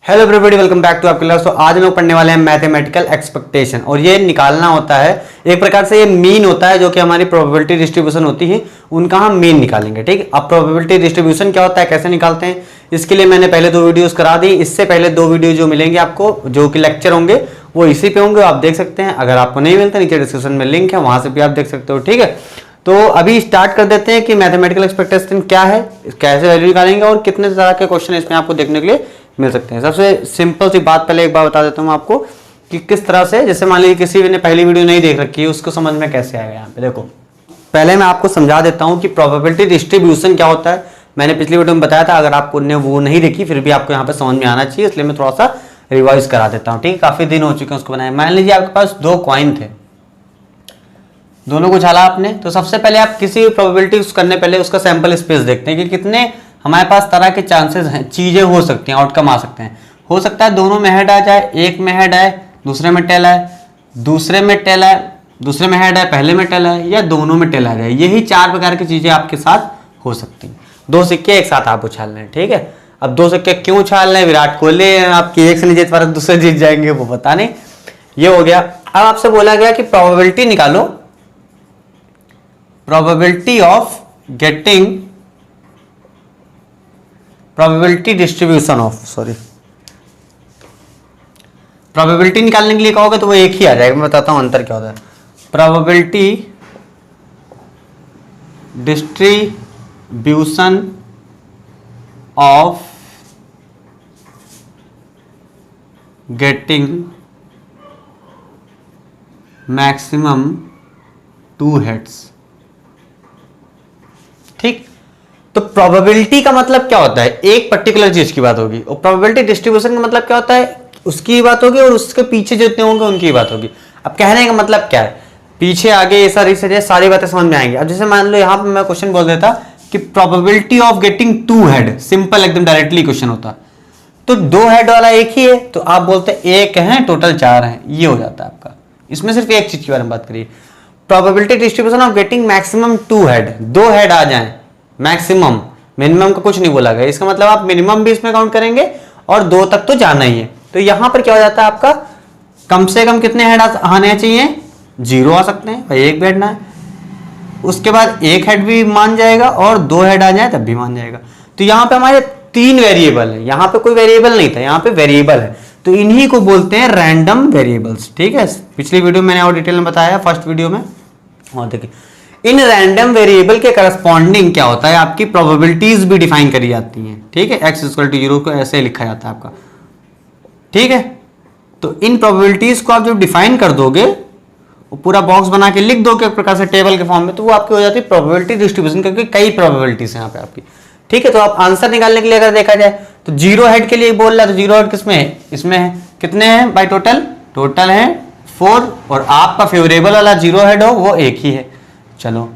Hello everybody, welcome back to आपके class. तो आज हम लोग पढ़ने वाले हैं मैथमेटिकल एक्सपेक्टेशन। और ये निकालना होता है एक प्रकार से, ये मीन होता है जो कि हमारी प्रोबेबिलिटी डिस्ट्रीब्यूशन होती है, उनका हम मीन निकालेंगे। ठीक, अब प्रोबेबिलिटी डिस्ट्रीब्यूशन क्या होता है, कैसे निकालते हैं, इसके लिए मैंने पहले 2 वीडियोस करा दी। इससे पहले 2 वीडियो जो मिलेंगे आपको, जो कि लेक्चर होंगे, वो इसी पे होंगे, आप देख सकते हैं। अगर आपको नहीं मिलता, नीचे डिस्क्रिप्शन में लिंक है, वहां से भी आप देख सकते हो। ठीक है, तो अभी स्टार्ट कर देते हैं कि मैथमेटिकल एक्सपेक्टेशन क्या है, कैसे वैल्यू निकालेंगे और कितने तरह के क्वेश्चन इसमें आपको देखने के लिए मिल सकते हैं। सबसे सिंपल सी बात पहले एक बार बता देता हूं आपको कि किस तरह से, जैसे मान लीजिए किसी ने पहली वीडियो नहीं देख रखी है, उसको समझ में कैसे आएगा। यहाँ पे देखो, पहले मैं आपको समझा देता हूं कि प्रोबेबिलिटी डिस्ट्रीब्यूशन क्या होता है। मैंने पिछली वीडियो में बताया था, अगर आपने वो नहीं देखी फिर भी आपको यहाँ पे समझ में आना चाहिए, इसलिए मैं थोड़ा सा रिवाइज करा देता हूँ। ठीक है, काफी दिन हो चुके हैं उसको बनाए। मान लीजिए आपके पास 2 कॉइन थे, दोनों को छाला आपने, तो सबसे पहले आप किसी भी प्रोबेबिलिटी करने पहले उसका सैंपल स्पेस देखते हैं कि कितने हमारे पास तरह के चांसेस हैं, चीजें हो सकती हैं, आउटकम आ सकते हैं। हो सकता है दोनों में हेड आ जाए, एक में हेड आए, दूसरे में टेल आए, दूसरे में टेल आए, दूसरे में हेड आए, पहले में टेल आए, या दोनों में टेल आ जाए। यही 4 प्रकार की चीजें आपके साथ हो सकती हैं। 2 सिक्के एक साथ आप उछाल रहे हैं। ठीक है, अब 2 सिक्के क्यों उछाल रहे हैं, विराट कोहली आपकी एक से नहीं जीत पा रहे, दूसरे जीत जाएंगे, वो पता नहीं। ये हो गया। अब आपसे बोला गया कि प्रोबेबिलिटी निकालो, probability of getting, probability distribution of, probability निकालने के लिए कहोगे तो वो एक ही आ जाएगा। मैं बताता हूं अंतर क्या होता है। Probability distribution of getting maximum 2 heads. ठीक, तो प्रोबेबिलिटी का मतलब क्या होता है, एक पर्टिकुलर चीज की बात होगी, और प्रोबेबिलिटी डिस्ट्रीब्यूशन का मतलब क्या होता है, उसकी बात होगी और उसके पीछे जितने होंगे उनकी बात होगी। अब कहने का मतलब क्या है, पीछे आगे ये सारी बातें समझ में आएंगी। अब जैसे मान लो यहां पर मैं क्वेश्चन बोल देता कि probability of getting 2 head, simple एकदम डायरेक्टली क्वेश्चन होता, तो 2 हेड वाला एक ही है, तो आप बोलते एक है, टोटल 4 है, ये हो जाता है आपका। इसमें सिर्फ एक चीज के बारे में बात करिए, probability distribution of getting maximum 2 head, 2 head आ जाए मैक्सिमम, मिनिमम का कुछ नहीं बोला गया। इसका मतलब आप मिनिमम भी इसमें काउंट करेंगे और 2 तक तो जाना ही है। तो यहां पर क्या हो जाता है आपका, कम से कम कितने हेड आने चाहिए, 0 आ सकते हैं भाई, एक भी हेड ना है। उसके बाद एक हेड भी मान जाएगा और 2 हेड आ जाए तब भी मान जाएगा। तो यहां पे हमारे 3 वेरिएबल है, यहां पे कोई वेरिएबल नहीं था, यहां पे वेरिएबल है, तो इन्हीं को बोलते हैं रैंडम वेरिएबल्स। ठीक है, पिछली वीडियो मैंने और डिटेल में बताया, फर्स्ट वीडियो में। और देखिए, इन रैंडम वेरिएबल के करस्पॉन्डिंग क्या होता है, आपकी प्रोबेबिलिटीज भी डिफाइन करी जाती हैं। ठीक है, x = 0 को ऐसे लिखा जाता है आपका। ठीक है, तो इन प्रोबेबिलिटीज को आप जब डिफाइन कर दोगे, वो पूरा बॉक्स बना के लिख दोगे एक प्रकार से टेबल के फॉर्म में, तो वो आपकी हो जाती है प्रोबेबिलिटी डिस्ट्रीब्यूशन, क्योंकि कई प्रोबेबिलिटीज हैं यहाँ पे आपकी। ठीक है, तो आप आंसर निकालने के लिए अगर देखा जाए तो 0 हेड के लिए बोल रहा है, तो 0 हेड किसमें है, इसमें है। कितने हैं भाई, टोटल है 4, और आपका फेवरेबल वाला 0 हेड हो वो एक ही है। चलो,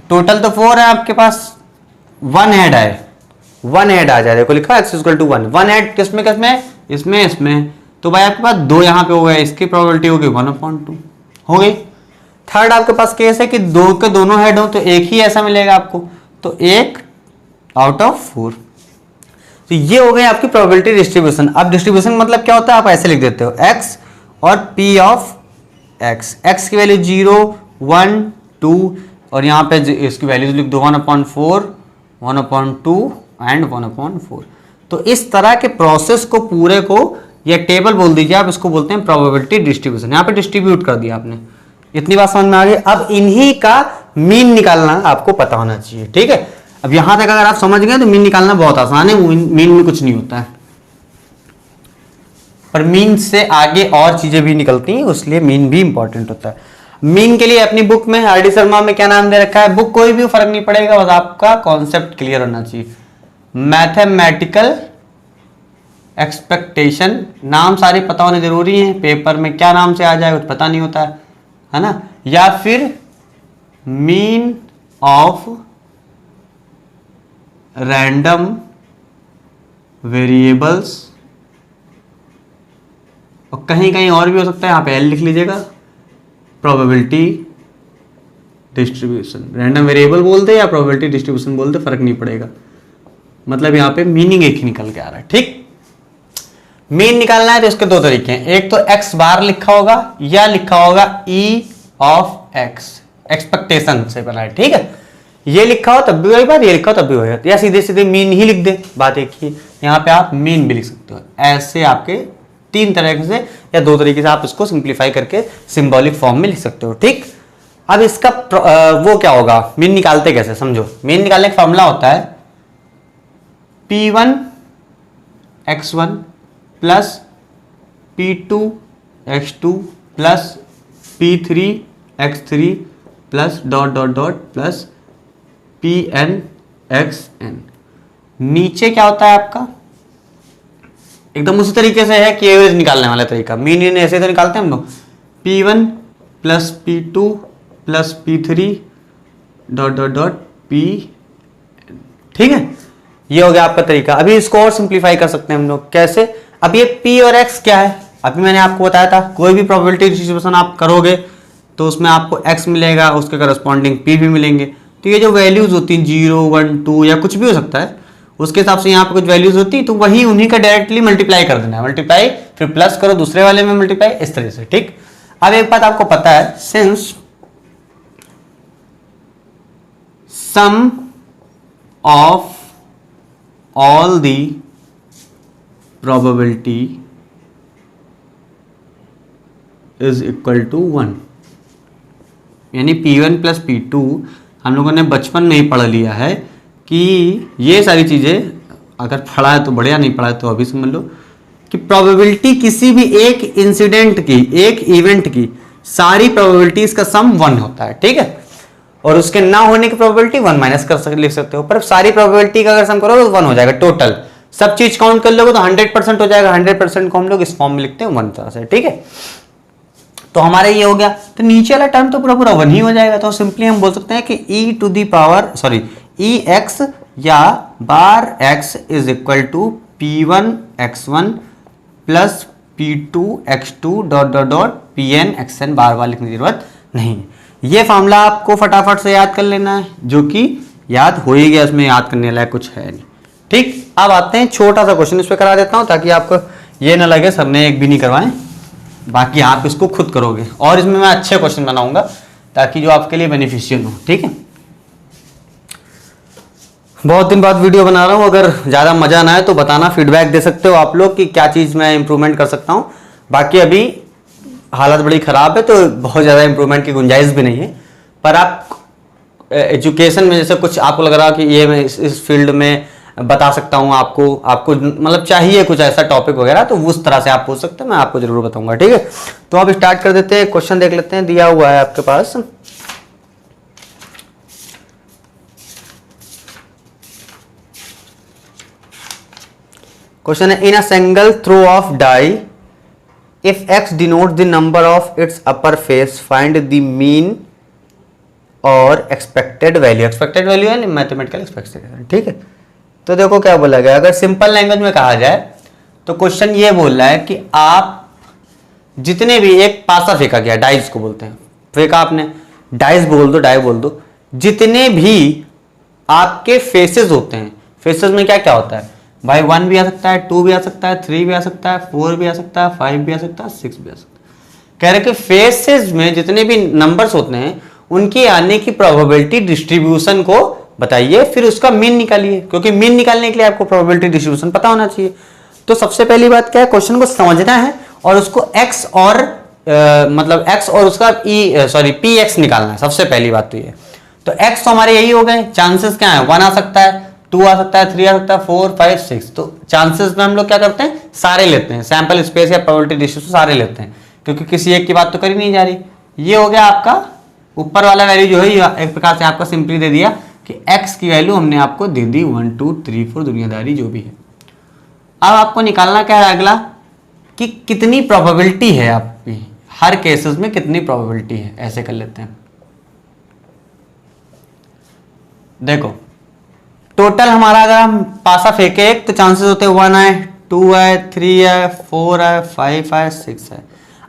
टोटल तो 4 है आपके पास, 1 हेड आए, 1 हेड आ जाए, देखो लिखा x = 1, 1 हेड किसमें इसमें, तो भाई आपके पास 2 यहां पे हो गया, इसकी प्रोबेबिलिटी होगी 1/2 हो गई। थर्ड आपके पास केस है कि 2 के दोनों हेड हो, तो एक ही ऐसा मिलेगा आपको, तो 1 आउट ऑफ 4। तो ये हो गई आपकी प्रोबेबिलिटी डिस्ट्रीब्यूशन। अब डिस्ट्रीब्यूशन मतलब क्या होता है, आप ऐसे लिख देते हो x और p ऑफ x, x की वैल्यू 0, 1, 2, और यहाँ पे इसकी वैल्यूज लिख दो 1/4, 1/2 एंड 1/4। तो इस तरह के प्रोसेस को पूरे को, या टेबल बोल दीजिए आप, इसको बोलते हैं प्रोबेबिलिटी डिस्ट्रीब्यूशन। यहाँ पे डिस्ट्रीब्यूट कर दिया आपने, इतनी बात समझ में आ गई। अब इन्हीं का मीन निकालना आपको पता होना चाहिए। ठीक है, अब यहां तक अगर आप समझ गए तो मीन निकालना बहुत आसान है, मीन में कुछ नहीं होता है, पर मीन से आगे और चीजें भी निकलती हैं, इसलिए मीन भी इंपॉर्टेंट होता है। मीन के लिए अपनी बुक में आर डी शर्मा में क्या नाम दे रखा है, बुक कोई भी फर्क नहीं पड़ेगा, बस आपका कॉन्सेप्ट क्लियर होना चाहिए। मैथमेटिकल एक्सपेक्टेशन, नाम सारे पता होने जरूरी है, पेपर में क्या नाम से आ जाए कुछ पता नहीं होता है ना। या फिर मीन ऑफ रैंडम वेरिएबल्स, और कहीं कहीं और भी हो सकता है, यहां पे एल लिख लीजिएगा, प्रोबेबिलिटी डिस्ट्रीब्यूशन। रैंडम वेरिएबल बोलते या प्रोबेबिलिटी डिस्ट्रीब्यूशन बोलते, फर्क नहीं पड़ेगा, मतलब यहाँ पे मीनिंग एक ही निकल के आ रहा है। ठीक, मीन निकालना है तो इसके दो तरीके हैं, एक तो एक्स बार लिखा होगा या लिखा होगा ई ऑफ एक्स, एक्सपेक्टेशन से बना है, ठीक है। ये लिखा हो तब भी वही बात, ये लिखा हो तब भी वही बात, या सीधे सीधे मीन ही लिख दे, बात एक ही। यहाँ पे आप मीन भी लिख सकते हो। ऐसे आपके तीन तरीके से या दो तरीके से आप इसको सिंप्लीफाई करके सिंबॉलिक फॉर्म में लिख सकते हो, ठीक। अब इसका वो क्या होगा, मीन निकालते कैसे समझो। मीन निकालने का फॉर्मूला होता है P1 x1 plus P2 x2 plus P3 x3 plus dot dot dot plus Pn xn। नीचे क्या होता है आपका, एकदम उसी तरीके से है कि एवरेज निकालने वाला तरीका, मीन ऐसे तो निकालते हैं हम लोग, P1 plus P2 plus P3 dot dot dot Pn, ठीक है। ये हो गया आपका तरीका। अभी इसको और सिंप्लीफाई कर सकते हैं हम लोग, कैसे। अब ये P और X क्या है, अभी मैंने आपको बताया था कोई भी प्रोबेबिलिटी डिस्ट्रीब्यूशन आप करोगे तो उसमें आपको X मिलेगा, उसके करस्पॉन्डिंग P भी मिलेंगे। तो ये जो वैल्यूज होती हैं 0 1 2 या कुछ भी हो सकता है, उसके हिसाब से यहाँ पे कुछ वैल्यूज होती है, तो वही उन्हीं का डायरेक्टली मल्टीप्लाई कर देना है, मल्टीप्लाई फिर प्लस करो दूसरे वाले में मल्टीप्लाई, इस तरह से, ठीक। अब एक बात आपको पता है, since sum of all the probability is equal to 1, यानी P1 प्लस P2 हम लोगों ने बचपन में ही पढ़ लिया है कि ये सारी चीज़ें, अगर पढ़ा है तो बढ़िया, नहीं पढ़ा है तो अभी समझ लो कि प्रोबेबिलिटी किसी भी एक इंसिडेंट की, एक इवेंट की सारी प्रोबेबिलिटीज का सम 1 होता है, ठीक है। और उसके ना होने की प्रोबेबिलिटी 1 माइनस कर लिख सकते हो, पर सारी प्रोबेबिलिटी का अगर सम करोगे तो 1 हो जाएगा टोटल। सब चीज काउंट कर लोगे तो 100% हो जाएगा। 100% को हम लोग इस फॉर्म में लिखते हैं 1 तरह से, ठीक है। तो हमारे ये हो गया, तो नीचे वाला टर्म तो पूरा पूरा 1 ही हो जाएगा। तो सिंपली हम बोल सकते हैं कि ई एक्स या bar x is equal to P1 x1 plus P2 x2 dot dot dot Pn xn, बार बार लिखने की जरूरत नहीं है। ये फॉर्मूला आपको फटाफट से याद कर लेना है, जो कि याद हो ही गया, उसमें याद करने लायक कुछ है नहीं, ठीक। अब आते हैं छोटा सा क्वेश्चन, इस पे करा देता हूं ताकि आपको ये ना लगे सर ने एक भी नहीं करवाए, बाकी आप इसको खुद करोगे। और इसमें मैं अच्छे क्वेश्चन बनाऊंगा ताकि जो आपके लिए बेनिफिशियल हो, ठीक है। बहुत दिन बाद वीडियो बना रहा हूँ, अगर ज़्यादा मज़ा ना आए तो बताना, फीडबैक दे सकते हो आप लोग कि क्या चीज़ मैं इंप्रूवमेंट कर सकता हूँ। बाकी अभी हालत बड़ी ख़राब है तो बहुत ज़्यादा इंप्रूवमेंट की गुंजाइश भी नहीं है, पर आप एजुकेशन में जैसे कुछ आपको लग रहा कि ये मैं इस फील्ड में बता सकता हूँ, आपको मतलब चाहिए कुछ ऐसा टॉपिक वगैरह, तो उस तरह से आप पूछ सकते हैं, मैं आपको जरूर बताऊंगा, ठीक है। तो अब स्टार्ट कर देते हैं, क्वेश्चन देख लेते हैं, दिया हुआ है आपके पास। क्वेश्चन है, in a single throw of die if x denotes the number of its upper face find the mean और एक्सपेक्टेड वैल्यू। एक्सपेक्टेड वैल्यू है मैथमेटिकल एक्सपेक्टेड, ठीक है। तो देखो क्या बोला गया, अगर सिंपल लैंग्वेज में कहा जाए तो क्वेश्चन ये बोल रहा है कि आप जितने भी, एक पासा फेंका गया, डाइस को बोलते हैं, फेंका आपने, डाइस बोल दो, डाई बोल दो, जितने भी आपके फेसेस होते हैं, फेसेस में क्या क्या होता है भाई, 1 भी आ सकता है, 2 भी आ सकता है, 3 भी आ सकता है, 4 भी आ सकता है, 5 भी आ सकता है, 6 भी आ सकता है। कह रहे कि फेसेस में जितने भी नंबर्स होते हैं उनके आने की प्रोबेबिलिटी डिस्ट्रीब्यूशन को बताइए, फिर उसका मीन निकालिए, क्योंकि मीन निकालने के लिए आपको प्रोबेबिलिटी डिस्ट्रीब्यूशन पता होना चाहिए। तो सबसे पहली बात क्या है, क्वेश्चन को समझना है और उसको x और मतलब x और उसका px निकालना है, सबसे पहली बात तो ये। तो x तो हमारे यही हो गए, चांसेस क्या है, 1 आ सकता है, 2 आ सकता है, 3 आ सकता है, 4 5 6। तो चांसेस में हम लोग क्या करते हैं, सारे लेते हैं, सैंपल स्पेस या प्रोबेबिलिटी डिस्ट्रीब्यूशन सारे लेते हैं, क्योंकि किसी एक की बात तो करी नहीं जा रही। ये हो गया आपका ऊपर वाला वैल्यू जो है, एक प्रकार से आपका सिंपली दे दिया कि x की वैल्यू हमने आपको दे दी 1 2 3 4 दुनियादारी जो भी है। अब आपको निकालना क्या है अगला, कि कितनी प्रोबेबिलिटी है आपकी, हर केसेस में कितनी प्रोबेबिलिटी है। ऐसे कर लेते हैं, देखो टोटल हमारा अगर हम पासा फेंके एक, तो चांसेस होते हैं 1 आए, 2 आए, 3 आए, 4 आए, 5 आए, 6 आए।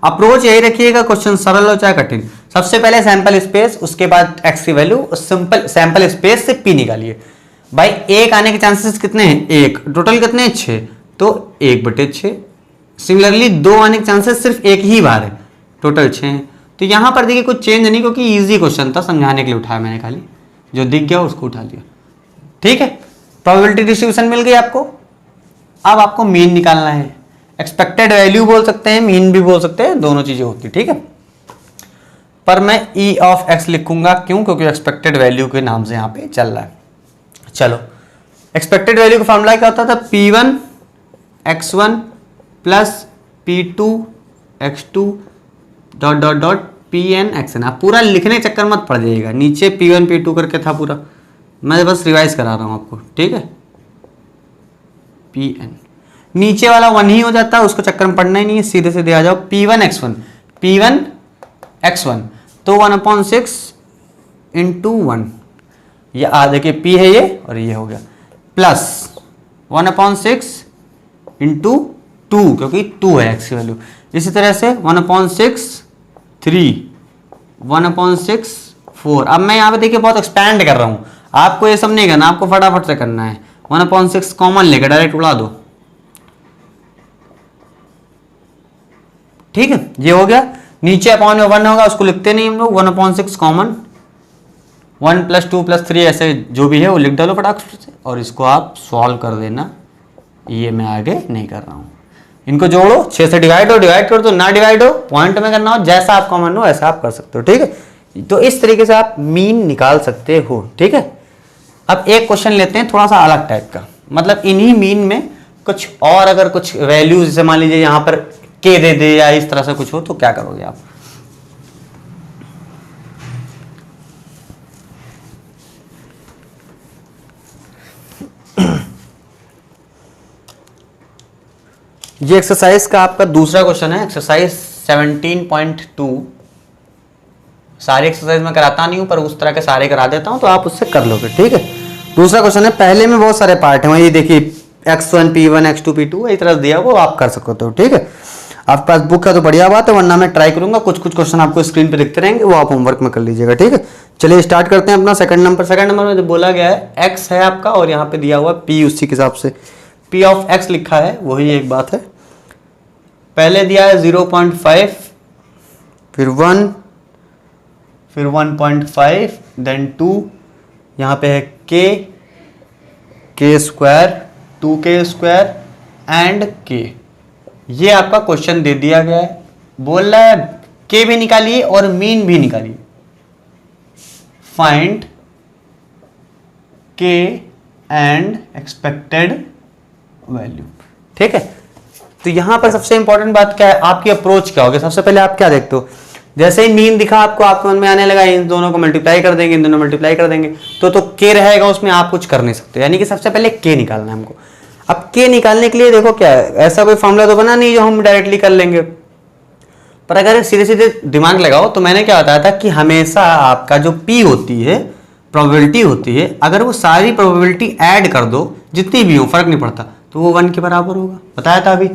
अप्रोच यही रखिएगा, क्वेश्चन सरल हो चाहे कठिन। सबसे पहले सैंपल स्पेस, उसके बाद x की वैल्यू, सिंपल सैंपल स्पेस से p निकालिए। भाई 1 आने के चांसेस कितने हैं, 1, टोटल कितने हैं 6, तो 1/6 सिमिलरली 2 आने के चांसेस सिर्फ एक ही बार है, टोटल 6 हैं। तो यहाँ पर देखिए कुछ चेंज नहीं, क्योंकि इजी क्वेश्चन था, समझाने के लिए उठाया मैंने, खाली जो दिख गया उसको उठा लिया। ठीक है, प्रोबेबिलिटी डिस्ट्रीब्यूशन मिल गई आपको। अब आपको मीन निकालना है। एक्सपेक्टेड वैल्यू बोल सकते हैं, मीन भी बोल सकते हैं, दोनों चीजें होती है। ठीक है, पर मैं ई ऑफ एक्स लिखूंगा, क्यों? क्योंकि एक्सपेक्टेड वैल्यू के नाम से यहाँ पे चल रहा है। चलो, एक्सपेक्टेड वैल्यू का फॉर्मूला क्या होता था? P1 x1 plus P2 x2 dot dot dot Pn xn। आप पूरा लिखने के चक्कर मत पड़ जाइएगा, नीचे P1 P2 करके था पूरा, मैं बस रिवाइज करा रहा हूं आपको। ठीक है, Pn नीचे वाला 1 ही हो जाता है, उसको चक्कर में पढ़ना ही नहीं है, सीधे सीधे आ जाओ। P1 x1 तो 1/6 इंटू 1, ये देखिए P है ये, और ये हो गया, प्लस 1/6 इंटू 2, क्योंकि 2 है x की वैल्यू। इसी तरह से 1/6 3, 1/6 4। अब मैं यहाँ पे देखिए बहुत एक्सपैंड कर रहा हूँ, आपको ये सब नहीं करना, आपको फटाफट से करना है। 1/6 कॉमन लेकर डायरेक्ट उड़ा दो। ठीक है, ये हो गया। नीचे अपॉन में 1 होगा, उसको लिखते नहीं हम लोग, 1/6 कॉमन, 1 + 2 + 3 ऐसे जो भी है वो लिख डालो फटाफट से, और इसको आप सॉल्व कर देना। ये मैं आगे नहीं कर रहा हूँ, इनको जोड़ो, 6 से डिवाइड कर दो, ना डिवाइड हो पॉइंट में करना हो, जैसा आप कॉमन हो ऐसा आप कर सकते हो। ठीक है, तो इस तरीके से आप मीन निकाल सकते हो। ठीक है, अब एक क्वेश्चन लेते हैं थोड़ा सा अलग टाइप का, मतलब इन्हीं मीन में कुछ और अगर कुछ वैल्यूज, जैसे मान लीजिए यहाँ पर के दे दे या इस तरह से कुछ हो, तो क्या करोगे आप? ये एक्सरसाइज का आपका दूसरा क्वेश्चन है, एक्सरसाइज 17.2। सारे एक्सरसाइज मैं कराता नहीं हूं, पर उस तरह के सारे करा देता हूं, तो आप उससे कर लोगे। ठीक है, दूसरा क्वेश्चन है, पहले में बहुत सारे पार्ट हैं, ये देखिए x1 P1 x2 P2 इस तरह दिया, वो आप कर सकते हो। ठीक है, आपके पास बुक है तो बढ़िया बात है, वरना मैं ट्राई करूंगा, कुछ कुछ क्वेश्चन आपको स्क्रीन पे दिखते रहेंगे, वो आप होमवर्क में कर लीजिएगा। ठीक है, चलिए स्टार्ट करते हैं अपना सेकंड नंबर में जो बोला गया है x है आपका, और यहाँ पे दिया हुआ p, उसी के हिसाब से p ऑफ x लिखा है, वही एक बात है। पहले दिया है 0.5, फिर 1, फिर 1.5, देन 2, यहाँ पे है k square, 2k² and k। ये आपका क्वेश्चन दे दिया गया है, बोल रहा है k भी निकालिए और मीन भी निकालिए। Find k and expected value. ठीक है, तो यहां पर सबसे इंपॉर्टेंट बात क्या है, आपकी अप्रोच क्या होगी? सबसे पहले आप क्या देखते हो, जैसे ही मीन दिखा आपको, आपके मन में आने लगा इन दोनों को मल्टीप्लाई कर देंगे, इन दोनों मल्टीप्लाई कर देंगे, तो k रहेगा उसमें, आप कुछ कर नहीं सकते। यानी कि सबसे पहले k निकालना है हमको। अब k निकालने के लिए देखो क्या है, ऐसा कोई फॉर्मूला तो बना नहीं जो हम डायरेक्टली कर लेंगे, पर अगर सीधे सीधे दिमाग लगाओ तो मैंने क्या बताया था कि हमेशा आपका जो p होती है, प्रोबेबिलिटी होती है, अगर वो सारी प्रोबेबिलिटी ऐड कर दो, जितनी भी हो फर्क नहीं पड़ता, तो वो 1 के बराबर होगा। बताया था अभी,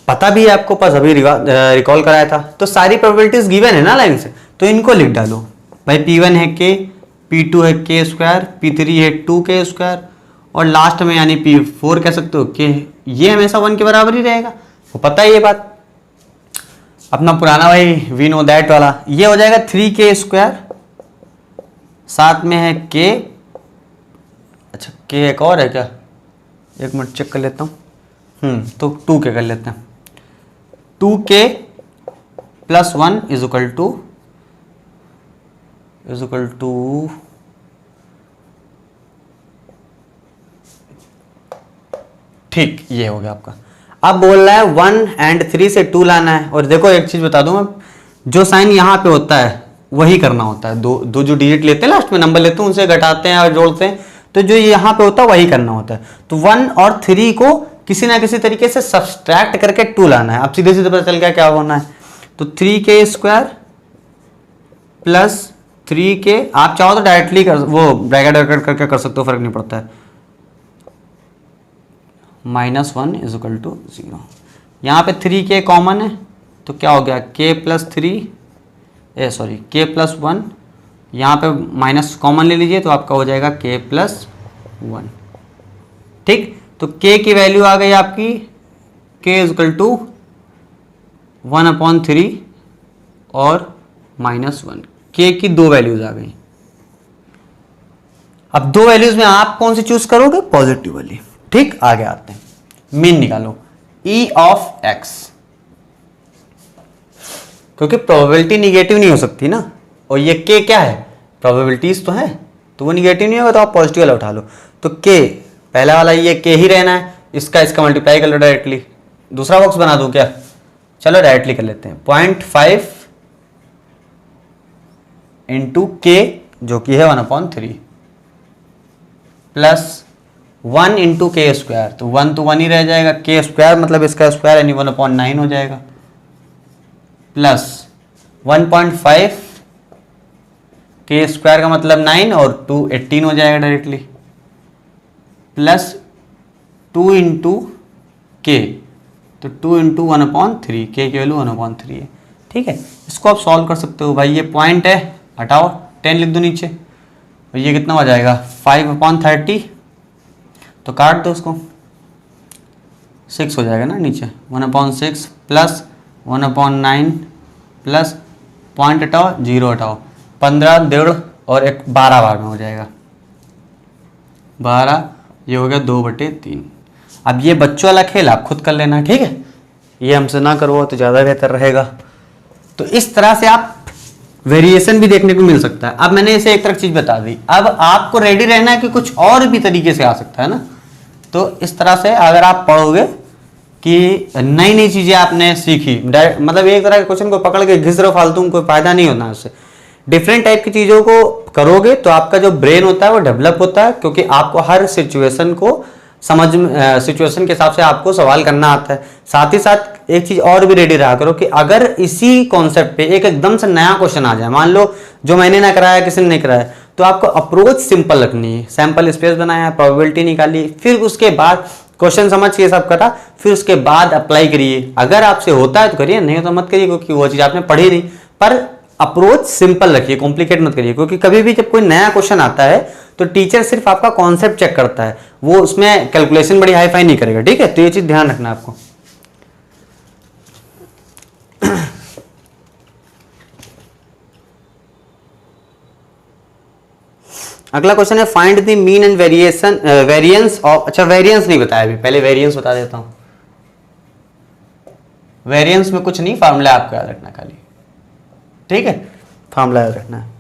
पता भी है आपको, पास अभी रिकॉल कराया था। तो सारी प्रोबेबिलिटीज गिवन है ना लाइन से, तो इनको लिख डालो भाई। P1 है k, P2 है k², P3 है 2k², और लास्ट में यानी P4 कह सकते हो k, ये हमेशा 1 के बराबर ही रहेगा, वो पता है ये बात, अपना पुराना भाई वी नो दैट वाला। ये हो जाएगा 3k², साथ में है k, अच्छा k एक और है क्या, एक मिनट चेक कर लेता हूँ, तो 2k कर लेते हैं। 2k + 1 = ठीक, ये हो गया आपका। अब बोल रहा है 1 एंड 3 से 2 लाना है, और देखो एक चीज बता दूं मैं, जो साइन यहाँ पे होता है वही करना होता है। दो जो डिजिट लेते हैं लास्ट में नंबर लेते हैं, उनसे घटाते हैं और जोड़ते हैं, तो जो यहाँ पे होता है वही करना होता है। तो 1 और 3 को किसी ना किसी तरीके से सब्सट्रैक्ट करके 2 लाना है। अब सीधे सीधे पता चल गया क्या होना है, तो 3k² + 3k, आप चाहो तो डायरेक्टली कर, वो ब्रैकेट करके कर सकते हो, फर्क नहीं पड़ता है, -1 = 0। यहाँ पे 3k कॉमन है, तो क्या हो गया k + 1, यहाँ पे माइनस कॉमन ले लीजिए, तो आपका हो जाएगा k + 1। ठीक, तो k की वैल्यू आ गई आपकी k इज इक्वल टू 1/3 और -1। k की दो वैल्यूज आ गई। अब दो वैल्यूज में आप कौन सी चूज करोगे? पॉजिटिव वाली। ठीक, आगे आते हैं, मीन निकालो e ऑफ x, क्योंकि प्रोबेबिलिटी निगेटिव नहीं हो सकती ना, और ये k क्या है? प्रोबेबिलिटीज तो है, तो वो निगेटिव नहीं होगा, तो आप पॉजिटिव वाला उठा लो। तो k पहला वाला ये k ही रहना है, इसका मल्टीप्लाई कर लो डायरेक्टली। दूसरा बॉक्स बना दूं क्या? चलो डायरेक्टली कर लेते हैं। 0.5 इंटू k जो कि है 1/3 प्लस 1 इंटू के स्क्वायर, तो 1 तो 1 ही रह जाएगा, के स्क्वायर मतलब इसका स्क्वायर यानी 1/9 हो जाएगा, प्लस 1.5 के स्क्वायर का मतलब 9 और 2 18 हो जाएगा डायरेक्टली, प्लस 2 इंटू के, तो 2 इंटू 1/3, के की वैल्यू 1/3 है। ठीक है, इसको आप सॉल्व कर सकते हो। भाई ये पॉइंट है, हटाओ 10 लिख दो नीचे, तो ये कितना हो जाएगा? 5/30, तो काट दो उसको, 6 हो जाएगा ना नीचे, 1/6 प्लस 1/9 प्लस पॉइंट हटाओ, 0 हटाओ, 15, 1.5 और 12 बार में हो जाएगा 12, ये हो गया 2/3। अब ये बच्चों वाला खेल आप खुद कर लेना, ठीक है, ये हमसे ना करो तो ज़्यादा बेहतर रहेगा। तो इस तरह से आप वेरिएशन भी देखने को मिल सकता है। अब मैंने इसे एक तरह चीज बता दी, अब आपको रेडी रहना है कि कुछ और भी तरीके से आ सकता है ना। तो इस तरह से अगर आप पढ़ोगे कि नई नई चीजें आपने सीखी, मतलब एक तरह के क्वेश्चन को पकड़ के घिस रहे हो फालतू, कोई फायदा नहीं होना उससे। डिफरेंट टाइप की चीजों को करोगे तो आपका जो ब्रेन होता है वो डेवलप होता है, क्योंकि आपको हर सिचुएशन को सिचुएशन के हिसाब से आपको सवाल करना आता है। साथ ही साथ एक चीज और भी रेडी रहा करो कि अगर इसी कॉन्सेप्ट पे एक एकदम से नया क्वेश्चन आ जाए, मान लो जो मैंने ना कराया किसी ने नहीं कराया, तो आपको अप्रोच सिंपल रखनी है। सैंपल स्पेस बनाया, प्रोबेबिलिटी निकाली, फिर उसके बाद क्वेश्चन समझ के सब करा, फिर उसके बाद अप्लाई करिए। अगर आपसे होता है तो करिए, नहीं तो मत करिए, क्योंकि वो चीज आपने पढ़ी नहीं। पर अप्रोच सिंपल रखिए, कॉम्प्लिकेट मत करिए, क्योंकि कभी भी जब कोई नया क्वेश्चन आता है तो टीचर सिर्फ आपका कॉन्सेप्ट चेक करता है, वो उसमें कैलकुलेशन बड़ी हाई फाई नहीं करेगा। ठीक है, तो ये चीज ध्यान रखना आपको। अगला क्वेश्चन है find the mean and variance of, अच्छा वेरिएंस नहीं बताया अभी, पहले वेरिएंस बता देता हूं। वेरिएंस में कुछ नहीं, फार्मूला आपको याद रखना खाली, ठीक है, फार्मूला याद रखना है।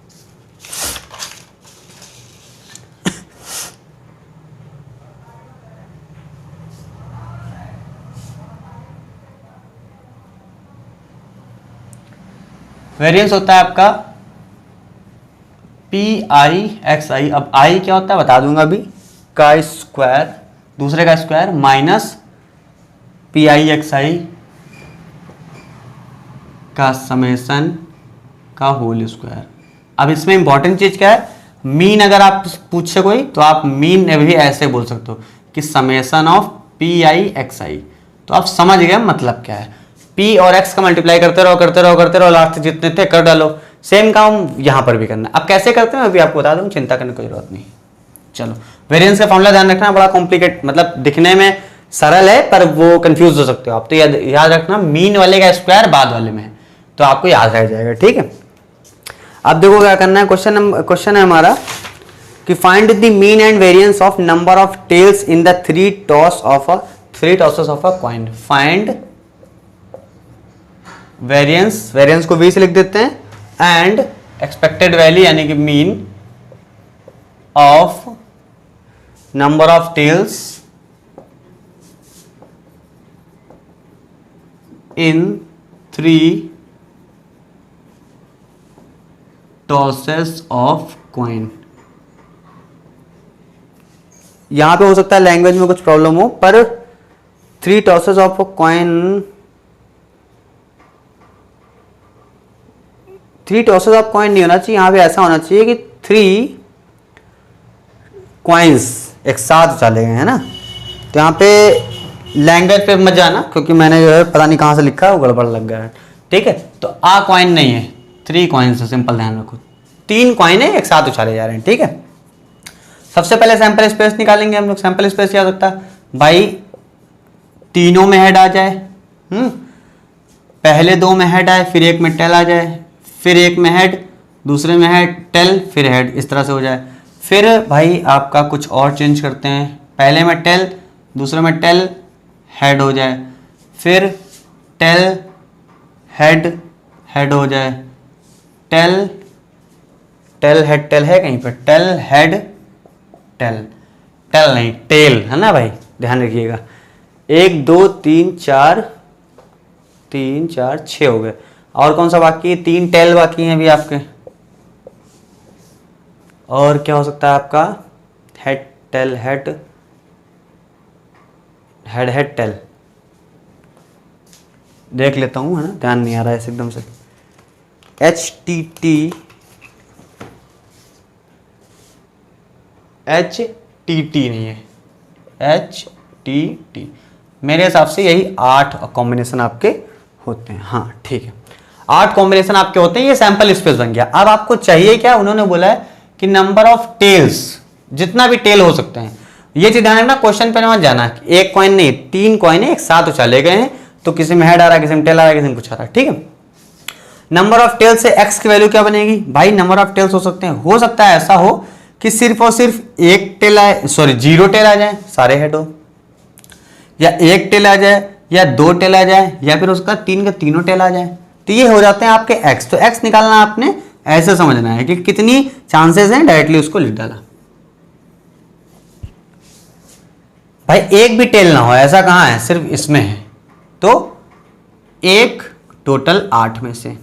वेरिएंस होता है आपका PI/XI। अब I क्या होता है बता दूंगा अभी, का स्क्वायर, दूसरे का स्क्वायर माइनस PI/XI का समेसन का होल स्क्वायर। अब इसमें इंपॉर्टेंट चीज क्या है, मीन अगर आप पूछे कोई तो आप मीन भी ऐसे बोल सकते हो कि समेसन ऑफ PI/XI। तो आप समझ गए मतलब क्या है, P और X का मल्टीप्लाई करते रहो करते रहो करते रहो, लास्ट जितने थे कर डालो। सेम काम यहां पर भी करना है। अब कैसे करते हैं अभी आपको बता दूं, चिंता करने की जरूरत नहीं। चलो, वेरिएंस का फॉर्मूला ध्यान रखना, बड़ा कॉम्प्लिकेट, मतलब दिखने में सरल है पर वो कंफ्यूज हो सकते हो आप। तो याद रखना, मीन वाले का स्क्वायर बाद वाले में है, तो आपको याद रह जाएगा। ठीक है, अब देखो क्या करना है। क्वेश्चन है हमारा कि find the mean and variance of number of tails in the three tosses of a coin. Find variance को वी से लिख देते हैं, एंड एक्सपेक्टेड वैल्यू यानी कि mean of number of tails in three tosses of coin. यहां पे हो सकता है लैंग्वेज में कुछ प्रॉब्लम हो, पर three tosses of coin, three tosses of coin नहीं होना चाहिए, यहां पे ऐसा होना चाहिए कि थ्री कॉइन्स एक साथ चले गए हैं ना। तो यहाँ पे लैंग्वेज पे मत जाना, क्योंकि मैंने जो है पता नहीं कहाँ से लिखा है, वो गड़बड़ लग गया है। ठीक है, तो आ कॉइन नहीं है, थ्री कॉइन्स है, सिंपल ध्यान रखो, तीन कॉइन है एक साथ उछाले जा रहे हैं। ठीक है, सबसे पहले सैंपल स्पेस निकालेंगे हम लोग। सैंपल स्पेस क्या होता है भाई, तीनों में हेड आ जाए, पहले दो में हेड आए, फिर एक में टेल आ जाए, फिर एक में हेड, दूसरे में हेड टेल, फिर हेड, इस तरह से हो जाए। फिर भाई आपका कुछ और चेंज करते हैं, पहले में टेल, दूसरे में टेल, हेड हो जाए, फिर टेल हेड, हेड हो जाए, टेल टेल हेड, टेल है कहीं पर, टेल हेड टेल, टेल नहीं टेल, है ना भाई, ध्यान रखिएगा। 1 2 3 4, 3 4 6 हो गए। और कौन सा बाकी है? 3 टेल बाकी हैं अभी आपके। और क्या हो सकता है आपका? Head tail head, head head tail, देख लेता हूँ, है ना, ध्यान नहीं आ रहा है ऐसे एकदम से। H T T, H T T नहीं है, एच टी टी। मेरे हिसाब से यही 8 कॉम्बिनेशन आपके होते हैं। हाँ ठीक है, 8 कॉम्बिनेशन आपके होते हैं। ये सैंपल स्पेस बन गया। अब आपको चाहिए क्या? उन्होंने बोला है कि नंबर ऑफ टेल्स, जितना भी टेल हो सकते हैं। ये चीज ध्यान रखना, क्वेश्चन पे मत जाना एक कॉइन नहीं 3 कॉइन है एक साथ उछाले गए हैं, तो किसी में हेड आ रहा है, किसी में टेल आ रहा है, किसी में कुछ आ रहा है, ठीक है। नंबर ऑफ टेल से एक्स की वैल्यू क्या बनेगी? भाई नंबर ऑफ टेल्स हो सकते हैं, हो सकता है ऐसा हो कि सिर्फ और सिर्फ एक टेल आए, सॉरी 0 टेल आ जाए, सारे हेड हो, या 1 टेल आ जाए, या 2 टेल आ जाए, या फिर उसका 3 के तीनों टेल आ जाए। तो ये हो जाते हैं आपके एक्स। तो एक्स निकालना आपने ऐसे समझना है कि कितनी चांसेस हैं, डायरेक्टली उसको लिख डाला। भाई एक भी टेल ना हो, ऐसा कहां है? सिर्फ इसमें है। तो एक टोटल 8 में से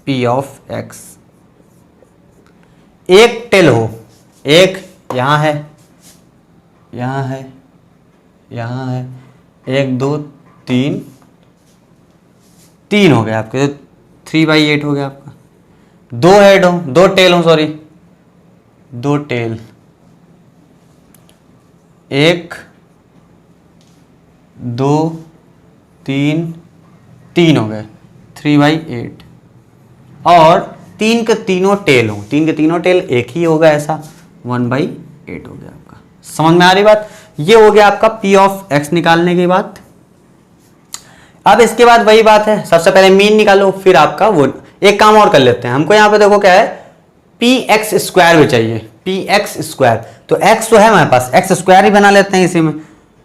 P ऑफ एक्स, एक टेल हो, एक यहां है, यहां है, यहां है, 1 2 3, 3 हो गया आपके, तो 3/8 हो गया आपका। 2 हेड हो, 2 टेल हो, सॉरी 2 टेल, 1 2 3, 3 हो गए, 3/8। और 3 के तीनों टेल हो, 3 के तीनों टेल एक ही होगा, ऐसा 1/8 हो गया आपका। समझ में आ रही बात? ये हो गया आपका P ऑफ एक्स निकालने की बात। अब इसके बाद वही बात है, सबसे पहले मीन निकालो, फिर आपका वो। एक काम और कर लेते हैं, हमको यहां पे देखो क्या है, पी एक्स स्क्वायर भी चाहिए, पी एक्स स्क्वायर। तो एक्स तो है हमारे पास, एक्स स्क्वायर ही बना लेते हैं इसी में।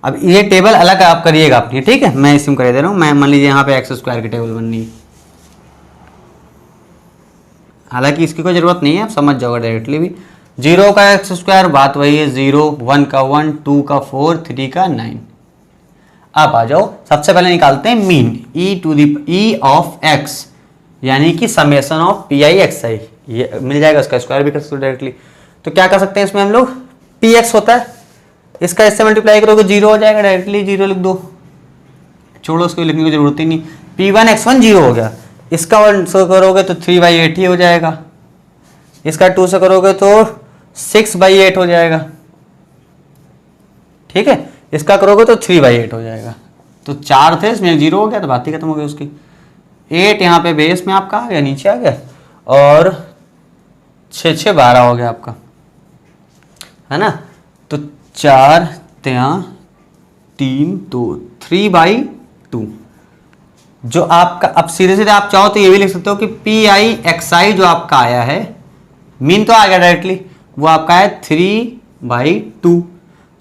अब ये टेबल अलग आप करिएगा अपनी, ठीक है, मैं इसी में कर दे रहा हूं। मैं मान लीजिए यहाँ पे एक्स स्क्वायर की टेबल बननी है, हालांकि इसकी कोई जरूरत नहीं है, आप समझ जाओगे डायरेक्टली भी। 0 का एक्स स्क्वायर, बात वही है, 0, 1 का 1, 2 का 4, 3 का 9। अब आ जाओ, सबसे पहले निकालते हैं मीन, ई ऑफ एक्स, यानी कि summation of P I X I, ये मिल जाएगा, इसका स्क्वायर भी कर सकते हो डायरेक्टली। तो क्या कर सकते हैं इसमें हम लोग, पी एक्स होता है, इसका इससे मल्टीप्लाई करोगे 0 हो जाएगा, डायरेक्टली 0 लिख दो, छोड़ो उसको लिखने की जरूरत ही नहीं। P1 x1 0 हो गया, इसका 1 से करोगे तो 3/8 ही हो जाएगा, इसका 2 से करोगे तो 6/8 हो जाएगा, ठीक है, इसका करोगे तो 3/8 हो जाएगा। तो 4 थे, इसमें 0 हो गया, तो बात ही खत्म हो गई उसकी। 8 यहाँ पे बेस में आपका आ गया, नीचे आ गया, और 6 6 12 हो गया आपका, है ना। तो 4 3 2, 3/2। जो आपका, अब सीधे सीधे आप चाहो तो ये भी लिख सकते हो कि PI जो आपका आया है, मीन तो आ गया डायरेक्टली, वो आपका है 3/2।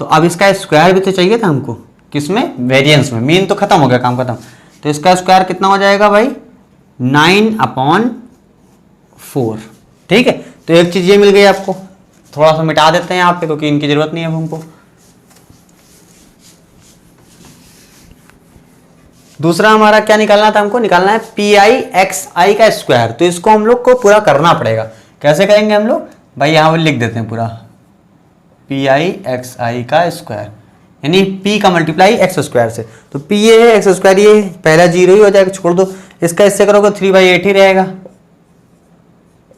तो अब इसका स्क्वायर भी तो चाहिए था हमको, किसमें? वेरिएंस में। मीन तो खत्म हो गया, काम खत्म। तो इसका स्क्वायर कितना हो जाएगा भाई? 9/4, ठीक है। तो एक चीज ये मिल गई आपको, थोड़ा सा मिटा देते हैं यहाँ पे क्योंकि इनकी जरूरत नहीं है हमको। दूसरा हमारा क्या निकालना था? हमको निकालना है PI का स्क्वायर। तो इसको हम लोग को पूरा करना पड़ेगा। कैसे करेंगे हम लोग? भाई यहाँ पर लिख देते हैं पूरा, PI का स्क्वायर, यानी P का मल्टीप्लाई एक्स स्क्वायर से। तो P ये है, एक्स स्क्वायर ये है, पहला 0 ही हो जाएगा, छोड़ दो। इसका इससे करोगे 3/8 ही रहेगा,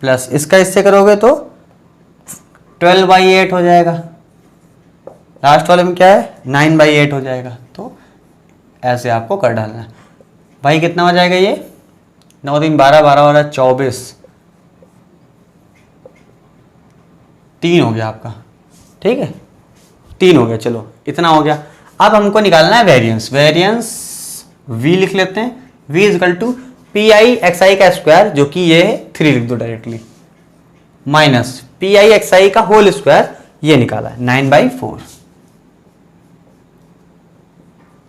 प्लस इसका इससे करोगे तो 12/8 हो जाएगा, लास्ट वाले में क्या है? 9/8 हो जाएगा। तो ऐसे आपको कर डालना है भाई। कितना हो जाएगा ये? 9 3 12, 12 12 24, 3 हो गया आपका, ठीक है, 3 हो गया। चलो इतना हो गया। अब हमको निकालना है वेरिएंस। वेरिएंस v लिख लेते हैं, v is equal to P I X I का स्क्वायर, जो कि ये है 3 लिख दो directly, minus P I X I का होल स्क्वायर, ये निकाला है 9/4,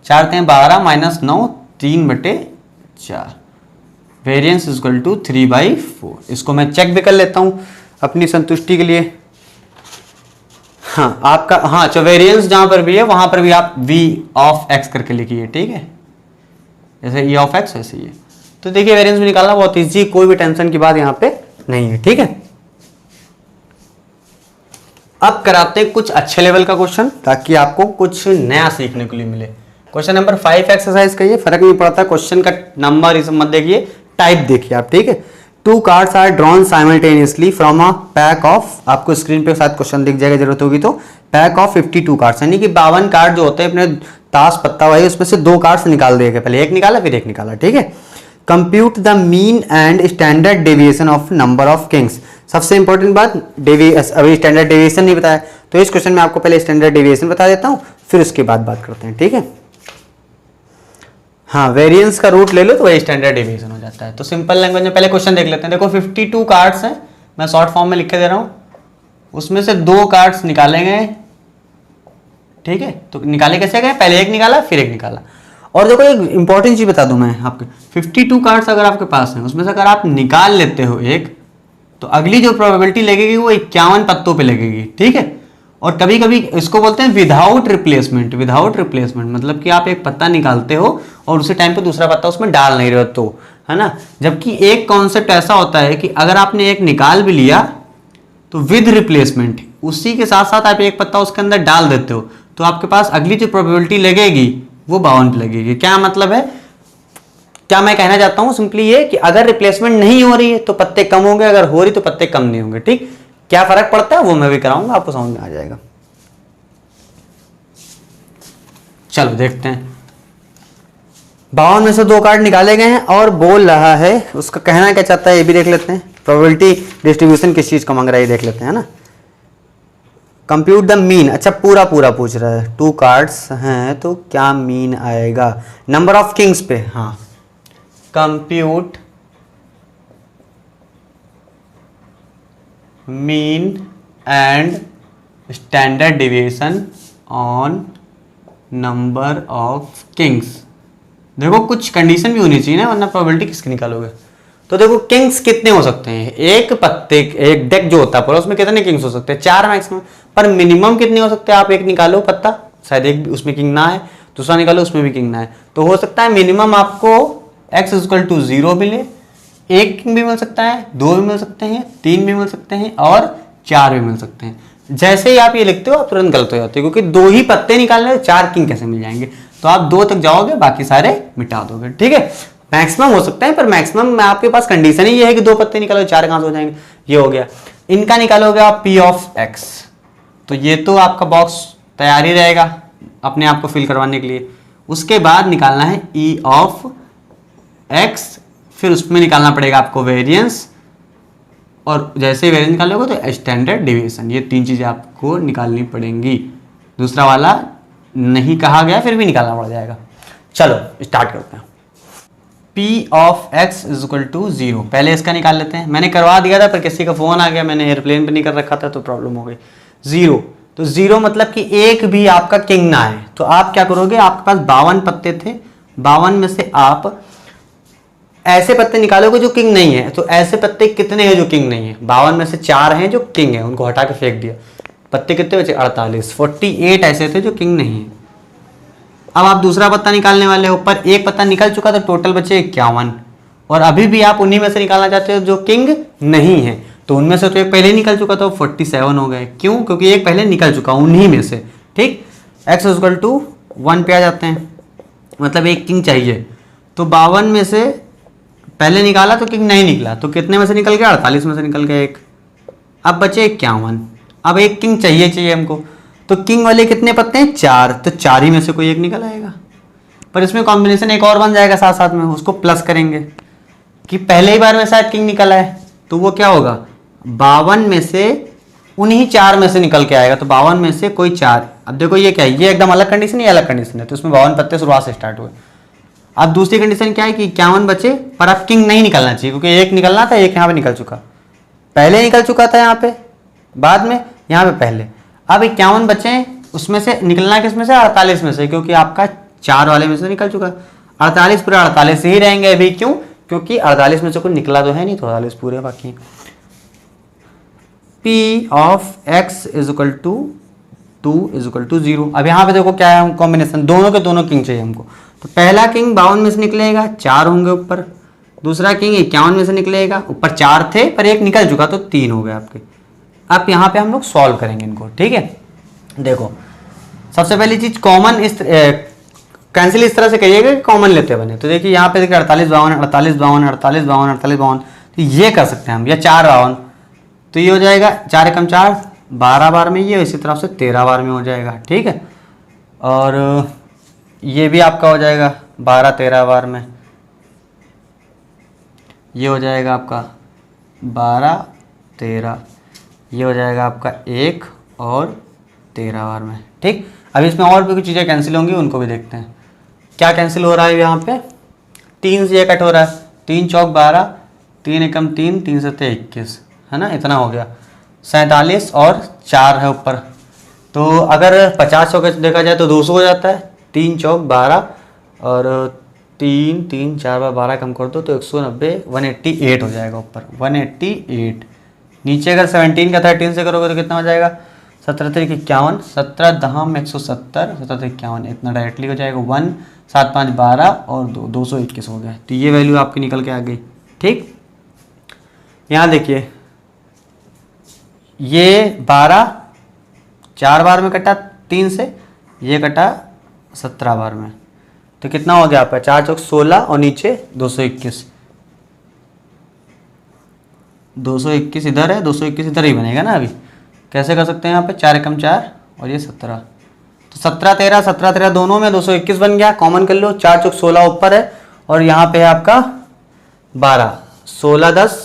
4 × 12 - 9, 3/4, वेरिएंस इजकल टू 3/4। इसको मैं चेक भी कर लेता हूं अपनी संतुष्टि के लिए। हाँ आपका, हाँ जो वेरिएंस जहां पर भी है वहां पर भी आप v ऑफ x करके लिखिए, ठीक है, जैसे e ऑफ x ऐसे ही है। तो देखिए वेरिएंस भी निकालना बहुत इजी, कोई भी टेंशन की बात यहाँ पे नहीं है, ठीक है। अब कराते हैं कुछ अच्छे लेवल का क्वेश्चन, ताकि आपको कुछ नया सीखने के लिए मिले। क्वेश्चन नंबर 5 एक्सरसाइज का, ये फर्क नहीं पड़ता क्वेश्चन का नंबर, इस मत देखिए, टाइप देखिए आप, ठीक है। 2 cards are drawn simultaneously from a pack of, आपको स्क्रीन पे साथ क्वेश्चन दिख जाएगा जरूरत होगी तो, पैक ऑफ 52 कार्ड्स, यानी कि 52 कार्ड जो होते हैं अपने ताश पत्ता वाले, उसमें से 2 कार्ड्स निकाल दिए गए, पहले एक निकाला फिर एक निकाला, ठीक है। Compute the mean and standard deviation of number of Kings. सबसे इंपॉर्टेंट बात, अभी स्टैंडर्ड डेविएशन नहीं बताया, तो इस क्वेश्चन में आपको पहले स्टैंडर्ड डेविएशन बता देता हूं, फिर उसके बाद बात करते हैं, ठीक है। हाँ, वेरिएंस का रूट ले लो तो वही स्टैंडर्ड डेविएशन हो जाता है। तो सिंपल लैंग्वेज में पहले क्वेश्चन देख लेते हैं। देखो 52 कार्ड्स हैं, मैं शॉर्ट फॉर्म में लिख के दे रहा हूं, उसमें से 2 कार्ड्स निकाले गए, ठीक है। तो निकाले कैसे गए, पहले एक निकाला फिर एक निकाला। और देखो एक इंपॉर्टेंट चीज बता दूं मैं आपके, 52 कार्ड्स अगर आपके पास हैं, उसमें से अगर आप निकाल लेते हो एक, तो अगली जो प्रोबेबिलिटी लगेगी वो 51 पत्तों पे लगेगी, ठीक है। और कभी कभी इसको बोलते हैं विदाउट रिप्लेसमेंट। विदाउट रिप्लेसमेंट मतलब कि आप एक पत्ता निकालते हो और उसी टाइम पे दूसरा पत्ता उसमें डाल नहीं रहे हो, तो है ना। जबकि एक कॉन्सेप्ट ऐसा होता है कि अगर आपने एक निकाल भी लिया तो विद रिप्लेसमेंट, उसी के साथ साथ आप एक पत्ता उसके अंदर डाल देते हो, तो आपके पास अगली जो प्रोबेबिलिटी लगेगी वो 52 पे लगेगी। क्या मतलब है, क्या मैं कहना चाहता हूं सिंपली ये कि अगर रिप्लेसमेंट नहीं हो रही है तो पत्ते कम होंगे, अगर हो रही तो पत्ते कम नहीं होंगे, ठीक। क्या फर्क पड़ता है वो मैं भी कराऊंगा, आपको समझ में आ जाएगा। चलो देखते हैं। 52 में से 2 कार्ड निकाले गए हैं और बोल रहा है, उसका कहना क्या चाहता है ये भी देख लेते हैं। प्रोबेबिलिटी डिस्ट्रीब्यूशन किस चीज का मांग रहा है ये देख लेते हैं ना। कंप्यूट द मीन, अच्छा पूरा पूछ रहा है। 2 कार्ड्स हैं तो क्या मीन आएगा नंबर ऑफ किंग्स पे। हाँ, compute mean and standard deviation on number of Kings. देखो कुछ कंडीशन भी होनी चाहिए ना, वरना प्रोबेबिलिटी किसकी निकालोगे। तो देखो किंग्स कितने हो सकते हैं, एक पत्ते, एक डेक जो होता है पूरा, उसमें कितने किंग्स हो सकते हैं, 4 मैक्सिमम, पर मिनिमम कितने हो सकते हैं। आप एक निकालो पत्ता, शायद एक उसमें किंग ना है, दूसरा निकालो उसमें भी किंग ना है, तो हो सकता है मिनिमम आपको x = 0 मिले। एक किंग भी मिल सकता है, 2 भी मिल सकते हैं, 3 भी मिल सकते हैं और 4 भी मिल सकते हैं। जैसे ही आप ये लिखते हो आप तुरंत गलत हो जाते हो, क्योंकि 2 ही पत्ते निकालने 4 किंग कैसे मिल जाएंगे। तो आप 2 तक जाओगे, बाकी सारे मिटा दोगे, ठीक है। मैक्सिमम हो सकता है, पर मैक्सिमम में आपके पास कंडीशन ही ये है कि 2 पत्ते निकालो, 4 कहां से हो जाएंगे। ये हो गया। इनका निकालोगे आप p ऑफ x, तो ये तो आपका बॉक्स तैयार ही रहेगा अपने आप को फिल करवाने के लिए। उसके बाद निकालना है e ऑफ x, फिर उसमें निकालना पड़ेगा आपको वेरिएंस, और जैसे ही वेरिएंस निकालोगे तो स्टैंडर्ड डेविएशन। ये 3 चीजें आपको निकालनी पड़ेंगी। दूसरा वाला नहीं कहा गया, फिर भी निकालना पड़ जाएगा। चलो स्टार्ट करते हैं। p ऑफ x = 0, पहले इसका निकाल लेते हैं। मैंने करवा दिया था पर किसी का फोन आ गया, मैंने एयरप्लेन पे नहीं कर रखा था तो प्रॉब्लम हो गई। 0, तो 0 मतलब कि एक भी आपका किंग ना है। तो आप क्या करोगे, आपके पास 52 पत्ते थे, 52 में से आप ऐसे पत्ते निकालोगे जो किंग नहीं है। तो ऐसे पत्ते कितने हैं जो किंग नहीं है, 52 में से 4 हैं जो किंग है, उनको हटा के फेंक दिया। पत्ते कितने बचे, 48, 48 ऐसे थे जो किंग नहीं है। अब आप दूसरा पत्ता निकालने वाले हो, पर एक पत्ता निकल चुका तो टोटल बचे 51, और अभी भी आप उन्हीं में से निकालना चाहते हो जो किंग नहीं है। तो उनमें से तो एक पहले निकल चुका तो 47 हो गए। क्यों, क्योंकि एक पहले निकल चुका उन्हीं में से, ठीक। x = 1 पे आ जाते हैं, मतलब एक किंग चाहिए। तो 52 में से पहले निकाला तो किंग नहीं निकला, तो कितने में से निकल गया, 48 में से निकल गया एक। अब बचे 51, अब एक किंग चाहिए हमको। तो किंग वाले कितने पत्ते हैं, 4, तो 4 ही में से कोई एक निकल आएगा। पर इसमें कॉम्बिनेशन एक और बन जाएगा साथ साथ में, उसको प्लस करेंगे कि पहले ही बार में शायद किंग निकला है, तो वो क्या होगा, 52 में से उन्हीं 4 में से निकल के आएगा। तो 52 में से कोई 4, अब देखो ये क्या है, ये एकदम अलग कंडीशन है, ये अलग कंडीशन है, तो इसमें 52 पत्ते शुरुआत से स्टार्ट हुए। अब दूसरी कंडीशन क्या है कि 51 बचे, पर अब किंग नहीं निकलना चाहिए, क्योंकि एक निकलना था, एक यहाँ पे निकल चुका, पहले निकल चुका था यहाँ पे, बाद में, यहाँ पे पहले। अब 51 बचे, उसमें से निकलना किस में से, 48 में से, क्योंकि आपका 4 वाले में से निकल चुका। 48 पूरे 48 ही रहेंगे अभी, क्यों? क्योंकि 48 में से कोई निकला तो है नहीं, तो 48 पूरे बाकी। P of x is equal to 2 is equal to 0। अब यहाँ पे देखो क्या है कॉम्बिनेशन, दोनों के दोनों किंग चाहिए हमको। तो पहला किंग 52 में से निकलेगा, 4 होंगे ऊपर। दूसरा किंग 51 में से निकलेगा, ऊपर 4 थे पर एक निकल चुका, तो 3 हो गए आपके। अब यहाँ पे हम लोग सॉल्व करेंगे इनको, ठीक है। देखो सबसे पहली चीज कॉमन इस कैंसिल इस तरह से करिएगा कि कॉमन लेते बने। तो देखिए यहाँ पे देखिए 48 52 48 52 48 52 48 52, तो ये कर सकते हैं हम, या 4 52, तो ये हो जाएगा 4 एकम 4, 12 बार में ये, इसी तरह से 13 बार में हो जाएगा, ठीक है। और ये भी आपका हो जाएगा 12 13 बार में, ये हो जाएगा आपका 12 13, ये हो जाएगा आपका 1 और 13 बार में, ठीक। अब इसमें और भी कुछ चीज़ें कैंसिल होंगी, उनको भी देखते हैं। क्या कैंसिल हो रहा है यहाँ पे, 3 से ये कट हो रहा है, 3 चौक 12, 3 एकम 3, 3 सत्ते 21, है ना, इतना हो गया। 47 और 4 है ऊपर, तो अगर 50 चौके देखा जाए तो 200 हो जाता है। 3 चौक 12 और 3 3 4 बार 12 कम कर दो तो 190, 188 हो जाएगा ऊपर, 188। नीचे अगर 17 का 13 से करोगे तो कितना हो जाएगा, 17 3 51, 17 दहम 170, 17 51, इतना डायरेक्टली हो जाएगा। 1 7 5 12 और 2 221 हो गया। तो ये वैल्यू आपकी निकल के आ गई, ठीक। यहाँ देखिए ये 12 4 बार में कटा 3 से, ये कटा 17 बार में, तो कितना हो गया आपका, 4 चौक 16 और नीचे 221, 221 इधर है, 221 इधर ही बनेगा ना। अभी कैसे कर सकते हैं, यहाँ पे 4 एकम 4 और ये 17, तो 17 13 17 13 दोनों में 221 बन गया, कॉमन कर लो। 4 चौक 16 ऊपर है और यहाँ पे है आपका 12, 16 10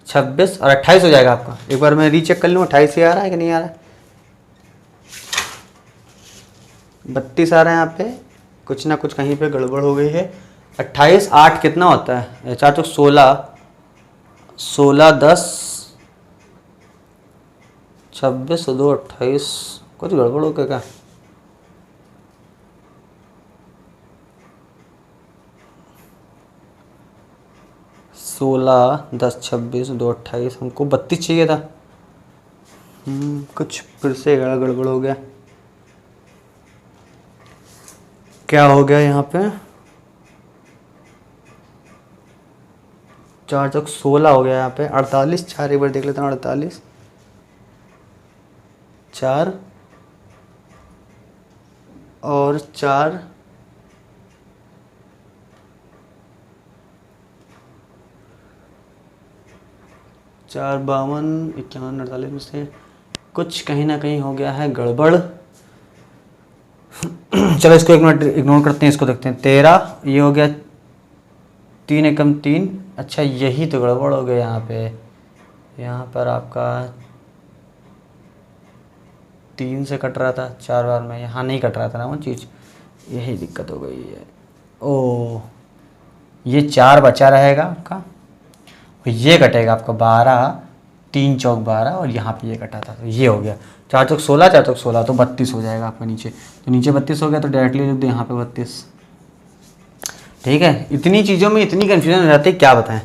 26 और 28 हो जाएगा आपका। एक बार मैं रीचेक कर लूँ 28 ही आ रहा है कि नहीं आ रहा है, 32 आ रहा है। यहाँ पे कुछ ना कुछ कहीं पे गड़बड़ हो गई है। 28 8 कितना होता है, 4 चौक 16, 16 10 26 2 28, कुछ गड़बड़ हो गया क्या, सोलह 10 26 2 28, हमको 32 चाहिए था। कुछ फिर से गड़बड़ हो गया, क्या हो गया यहाँ पे, 4 चौक 16 हो गया यहाँ पे, 48 4 एक बार देख लेता हूँ, 48 4 और 4 4 52 51 48 में से कुछ कहीं ना कहीं हो गया है गड़बड़। चलो इसको एक मिनट इग्नोर करते हैं, इसको देखते हैं। 13 ये हो गया 3 एकम 3, अच्छा यही तो गड़बड़ हो गया यहाँ पे। यहाँ पर आपका 3 से कट रहा था 4 बार में, यहाँ नहीं कट रहा था ना वो चीज़, यही दिक्कत हो गई है। ओ ये 4 बचा रहेगा आपका, ये कटेगा आपका 12 3 चौक 12 और यहाँ पे ये कटा था, तो ये हो गया 4 चौक 16 4 चौक 16, तो 32 हो जाएगा आपका नीचे। तो नीचे 32 हो गया, तो डायरेक्टली लिख दो यहाँ पे 32, ठीक है। इतनी चीज़ों में इतनी कन्फ्यूजन हो जाती है, क्या बताएं।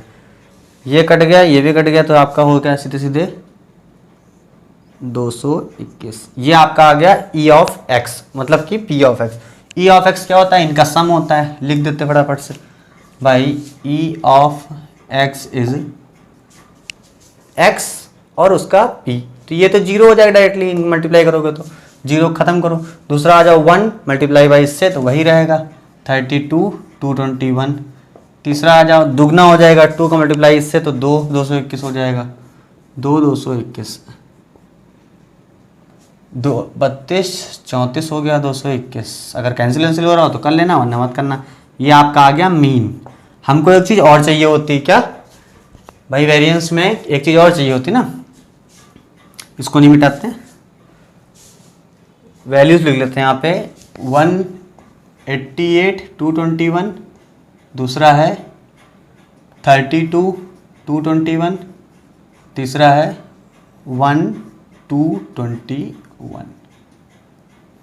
ये कट गया, ये भी कट गया, तो आपका हो गया सीधे सीधे 221। ये आपका आ गया ई ऑफ एक्स, मतलब कि P of x. E of x क्या होता है, इनका सम होता है, लिख देते फटाफट से भाई। ई ऑफ एक्स इज एक्स और उसका पी, तो ये तो 0 हो जाएगा डायरेक्टली, मल्टीप्लाई करोगे तो 0 खत्म करो। दूसरा आ जाओ 1 मल्टीप्लाई बाई इससे, तो वही रहेगा 32 221। तीसरा आ जाओ दुगना हो जाएगा 2 का मल्टीप्लाई इससे, तो 2 221 हो जाएगा, 2 221, 2 32 34 हो गया 221। अगर कैंसिल हो रहा हो तो कर लेना, वरना मत करना। ये आपका आ गया मीन। हमको एक चीज़ और चाहिए होती, क्या भाई, वेरिएंस में एक चीज़ और चाहिए होती ना, इसको नहीं मिटाते हैं, वैल्यूज लिख लेते हैं यहाँ पे 188 221, दूसरा है 32 221, तीसरा है 1 221।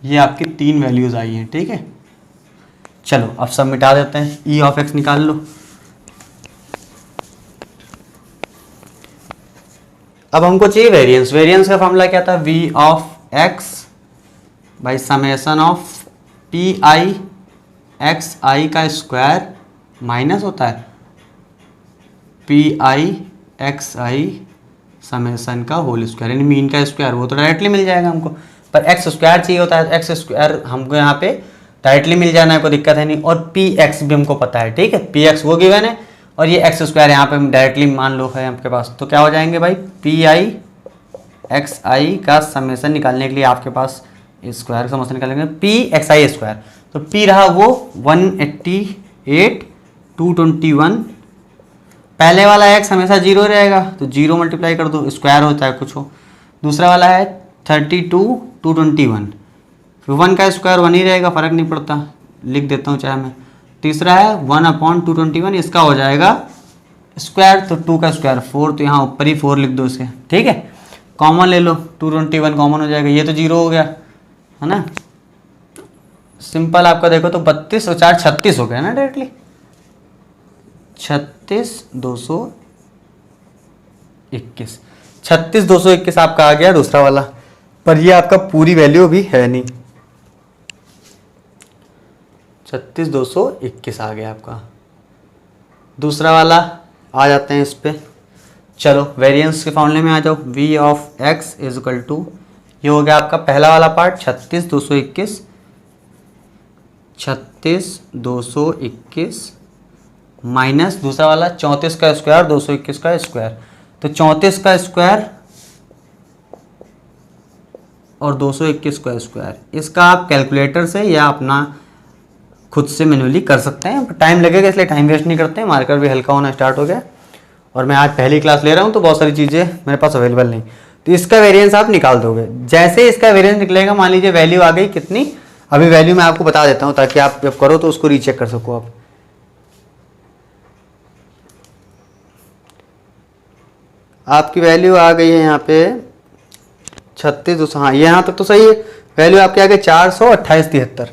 ये आपकी 3 वैल्यूज आई हैं, ठीक है। चलो अब सब मिटा देते हैं, ई ऑफ एक्स निकाल लो। अब हमको चाहिए वेरिएंस। वेरिएंस का फॉर्मूला क्या था, V of X by summation of P I X I का स्क्वायर माइनस होता है P I X I summation का होल स्क्वायर, यानी मीन का स्क्वायर। वो तो डायरेक्टली मिल जाएगा हमको, पर एक्स स्क्वायर चाहिए होता है। एक्स स्क्वायर हमको यहाँ पे डायरेक्टली मिल जाना है, कोई दिक्कत है नहीं। और पी एक्स भी हमको पता है, ठीक है, पी एक्स वो गिवन है और ये एक्स स्क्वायर यहाँ पे डायरेक्टली मान लो है आपके पास। तो क्या हो जाएंगे भाई, पी आई एक्स आई का समेशन निकालने के लिए आपके पास स्क्वायर का समेशन निकालेंगे पी एक्स आई स्क्वायर। तो पी रहा वो 188 221, पहले वाला एक्स हमेशा 0 रहेगा तो 0 मल्टीप्लाई कर दो, स्क्वायर होता है कुछ हो। दूसरा वाला है 32 221, फिर 1 का स्क्वायर 1 ही रहेगा, फर्क नहीं पड़ता, लिख देता हूँ चाहे मैं। तीसरा है 1/221, इसका हो जाएगा स्क्वायर, तो 2 का स्क्वायर 4, तो यहाँ ऊपर ही 4 लिख दो इसके, ठीक है। कॉमन ले लो, 221 कॉमन हो जाएगा, ये तो 0 हो गया है ना। सिंपल आपका देखो तो 32 और 4 36 हो गया ना डायरेक्टली, 36 221, 36 221 आपका आ गया दूसरा वाला। पर ये आपका पूरी वैल्यू भी है नहीं, 36 221 आ गया आपका। दूसरा वाला आ जाते हैं इस पे। चलो वेरिएंस के फॉर्मूले में आ जाओ, v of x is equal to, ये हो गया आपका पहला वाला पार्ट 36 221, 36 221 माइनस दूसरा वाला 34 का स्क्वायर 221 का स्क्वायर। तो 34 का स्क्वायर और 221 का स्क्वायर, इसका आप कैलकुलेटर से या अपना खुद से मैन्युअली कर सकते हैं। टाइम लगेगा इसलिए टाइम वेस्ट नहीं करते हैं, मार्कर भी हल्का होना स्टार्ट हो गया और मैं आज पहली क्लास ले रहा हूँ तो बहुत सारी चीज़ें मेरे पास अवेलेबल नहीं। तो इसका वेरिएंस आप निकाल दोगे। जैसे इसका वेरिएंस निकलेगा, मान लीजिए वैल्यू आ गई कितनी, अभी वैल्यू मैं आपको बता देता हूँ ताकि आप जब करो तो उसको रीचेक कर सको। आप आपकी वैल्यू आ गई है यहाँ पे 36, हाँ यहाँ तक तो सही है। वैल्यू आपके आ गई 428.73।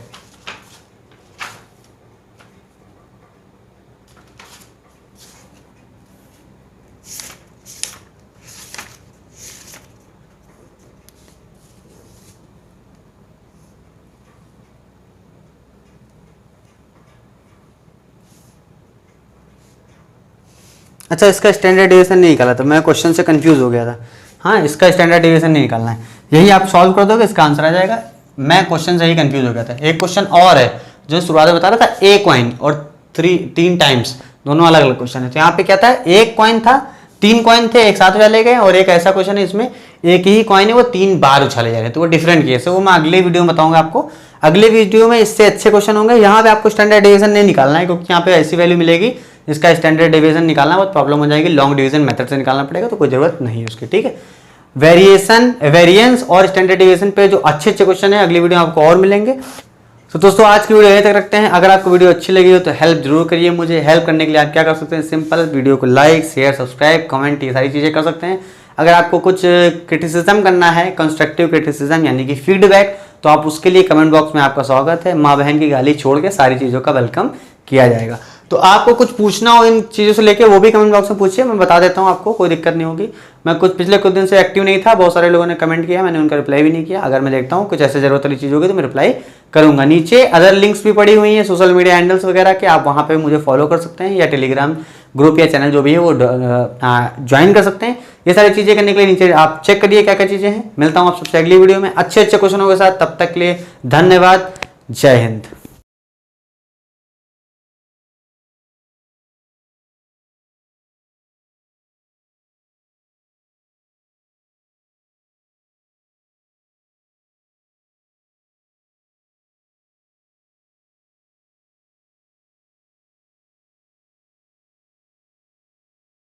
अच्छा, इसका स्टैंडर्ड डेविएशन नहीं निकाला था, मैं क्वेश्चन से कंफ्यूज हो गया था। हाँ, इसका स्टैंडर्ड डेविएशन नहीं निकालना है, यही आप सॉल्व कर दोगे इसका आंसर आ जाएगा। मैं क्वेश्चन से ही कंफ्यूज हो गया था। एक क्वेश्चन और है जो शुरुआत में बता रहा था, ए कॉइन और 3 टाइम्स, दोनों अलग अलग क्वेश्चन है। तो यहाँ पे क्या था, एक कॉइन था, 3 कॉइन थे एक साथ डाले गए, और एक ऐसा क्वेश्चन है इसमें एक ही कॉइन है वो 3 बार उछाले जा रहे हैं। तो वो डिफरेंट केस है, वो मैं अगले वीडियो में बताऊंगा आपको। अगले वीडियो में इससे अच्छे क्वेश्चन होंगे। यहाँ पे आपको स्टैंडर्ड डेविएशन नहीं निकालना है, क्योंकि यहाँ पे ऐसी वैल्यू मिलेगी इसका स्टैंडर्ड डेविएशन निकालना बहुत प्रॉब्लम हो जाएगी। लॉन्ग डिवीजन मेथड से निकालना पड़ेगा, तो कोई जरूरत नहीं है उसकी, ठीक है। वेरिएंस और स्टैंडर्ड डेविएशन पे जो अच्छे अच्छे क्वेश्चन है अगली वीडियो में आपको और मिलेंगे। तो दोस्तों आज की वीडियो यहीं तक रखते हैं। अगर आपको वीडियो अच्छी लगी हो तो हेल्प जरूर करिए मुझे। हेल्प करने के लिए आप क्या कर सकते हैं, सिंपल वीडियो को लाइक शेयर सब्सक्राइब कमेंट, ये सारी चीज़ें कर सकते हैं। अगर आपको कुछ क्रिटिसिज्म करना है, कंस्ट्रक्टिव क्रिटिसिज्म यानी कि फीडबैक, तो आप उसके लिए कमेंट बॉक्स में आपका स्वागत है। माँ बहन की गाली छोड़ के सारी चीज़ों का वेलकम किया जाएगा। तो आपको कुछ पूछना हो इन चीज़ों से लेके वो भी कमेंट बॉक्स में पूछिए, मैं बता देता हूँ आपको, कोई दिक्कत नहीं होगी। मैं पिछले कुछ दिन से एक्टिव नहीं था, बहुत सारे लोगों ने कमेंट किया, मैंने उनका रिप्लाई भी नहीं किया। अगर मैं देखता हूँ कुछ ऐसे जरूरत वाली चीज़ होगी तो मैं रिप्लाई करूंगा। नीचे अदर लिंक्स भी पड़ी हुई हैं सोशल मीडिया हैंडल्स वगैरह के, आप वहाँ पे मुझे फॉलो कर सकते हैं या टेलीग्राम ग्रुप या चैनल जो भी है वो ज्वाइन कर सकते हैं। ये सारी चीज़ें करने के लिए नीचे आप चेक करिए क्या क्या चीज़ें हैं। मिलता हूँ आप सबसे अगली वीडियो में अच्छे अच्छे क्वेश्चनों के साथ, तब तक के लिए धन्यवाद। जय हिंद।